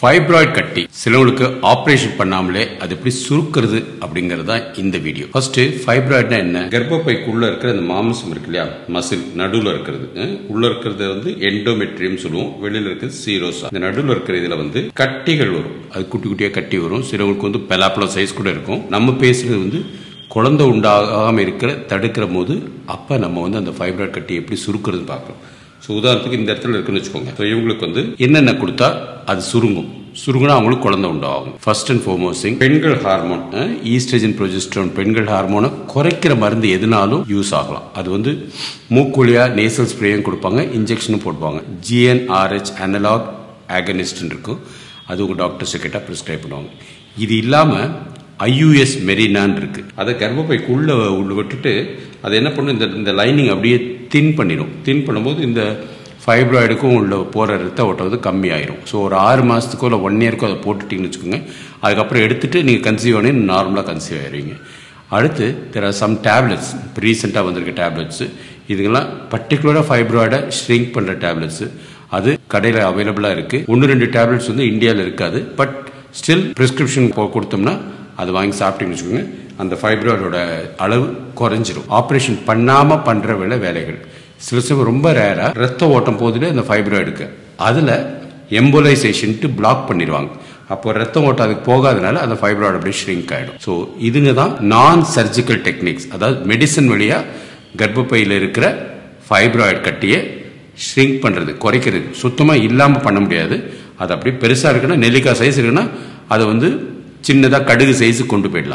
Fibroid கட்டி சிலவங்களுக்கு operation பண்ணாமலே அது எப்படி சுருக்கிறது அப்படிங்கறது தான் இந்த வீடியோ. ஃபர்ஸ்ட் ஃபைப்ராய்ட்னா என்ன? கர்ப்பப்பைக்குள்ள இருக்கிற அந்த மாம்சம் இருக்கு இல்லையா, மசில் நடுவுல இருக்கிறது. உள்ள இருக்கிறது வந்து எண்டோமெட்ரியம் சொல்லுவோம், வெளியில இருக்கிறது சீரோசா. இந்த நடுவுல இருக்கிற இதுல வந்து கட்டிகள் வரும், அது குட்டி குட்டியா கட்டி வரும். சிலவங்களுக்கு வந்து பெலாப்பழம் சைஸ் கூட இருக்கும். நம்ம பேசுறது வந்து குழந்தை உண்டாகாம இருக்கிற தடுக்கிற போது அப்ப நம்ம வந்து அந்த ஃபைப்ராய்ட் கட்டி எப்படி சுருக்கிறது பார்க்கணும். ஸோ உதாரணத்துக்கு இந்த இடத்துல இருக்குன்னு வச்சுக்கோங்க. ஸோ இவங்களுக்கு வந்து என்னென்ன கொடுத்தா அது சுருங்குனா அவங்களுக்கு குழந்தை உண்டாகும். ஃபர்ஸ்ட் அண்ட் ஃபார்மோஸ்ட் திங், பெண்கள் ஹார்மோன் ஈஸ்ட்ரஜன் ப்ரொஜெஸ்டரோன் பெண்கள் ஹார்மோனை குறைக்கிற மருந்து எதுனாலும் யூஸ் ஆகலாம். அது வந்து மூக்குழியா நேசல் ஸ்ப்ரேயும் கொடுப்பாங்க, இன்ஜெக்ஷனும் போடுவாங்க. GnRH அனலாக் ஆகனிஸ்ட் இருக்கும், அது உங்க டாக்டர்ஸ் கிட்ட பிரிஸ்கிரைப் பண்ணுவாங்க. இது இல்லாம IUS மெரினான் இருக்கு, அதை கர்ப்பப்பைக்குள்ள விட்டுட்டு அது என்ன பண்ணும், இந்த லைனிங் அப்படியே தின் பண்ணிடும். தின் பண்ணும்போது இந்த ஃபைப்ராய்டுக்கும் உள்ள போகிற ரத்த ஓட்டம் வந்து கம்மியாயிரும். ஸோ ஒரு 6 மாதத்துக்கோ இல்லை 1 இயருக்கோ அதை போட்டுட்டிங்கன்னு வச்சுக்கோங்க. அதுக்கப்புறம் எடுத்துட்டு நீங்கள் கன்சீவ் ஆனி நார்மலாக கன்சீவ் ஆயிடுவீங்க. அடுத்து தெர் ஆர் சம் டேப்லெட்ஸ், இப்போ ரீசெண்டாக வந்திருக்க டேப்லெட்ஸு, இதுங்கெல்லாம் பர்டிகுலராக ஃபைப்ராய்டை ஷ்ரிங்க் பண்ணுற டேப்லெட்ஸு. அது கடையில் அவைலபிளாக இருக்குது. 1-2 டேப்லெட்ஸ் வந்து இந்தியாவில் இருக்காது, பட் ஸ்டில் ப்ரிஸ்கிரிப்ஷன் கொடுத்தோம்னா அது வாங்கி சாப்பிட்டீங்கன்னு வச்சுக்கோங்க, அந்த ஃபைப்ராய்டோட அளவு குறைஞ்சிரும். ஆப்ரேஷன் பண்ணாமல் பண்ணுற வேலைகள் சில சமயம் ரொம்ப ரேராக ரத்த ஓட்டம் போதில் இந்த ஃபைப்ராய்டுக்கு அதில் எம்போலைசேஷன்ட்டு பிளாக் பண்ணிடுவாங்க. அப்போ ரத்த ஓட்டம் அதுக்கு போகாதனால அந்த ஃபைப்ராய்டு அப்படியே ஷ்ரிங்க் ஆகிடும். ஸோ இதுங்க தான் நான் சர்ஜிக்கல் டெக்னிக்ஸ், அதாவது மெடிசன் வழியாக கர்ப்பப்பையில் இருக்கிற ஃபைப்ராய்டு கட்டியை ஷ்ரிங்க் பண்ணுறது, குறைக்கிறது. சுத்தமாக இல்லாமல் பண்ண முடியாது. அது அப்படியே பெருசாக இருக்குன்னா, நெல்லிக்காய் சைஸ் இருக்குன்னா அதை வந்து சின்னதாக கடுகு சைஸுக்கு கொண்டு போயிடலாம்.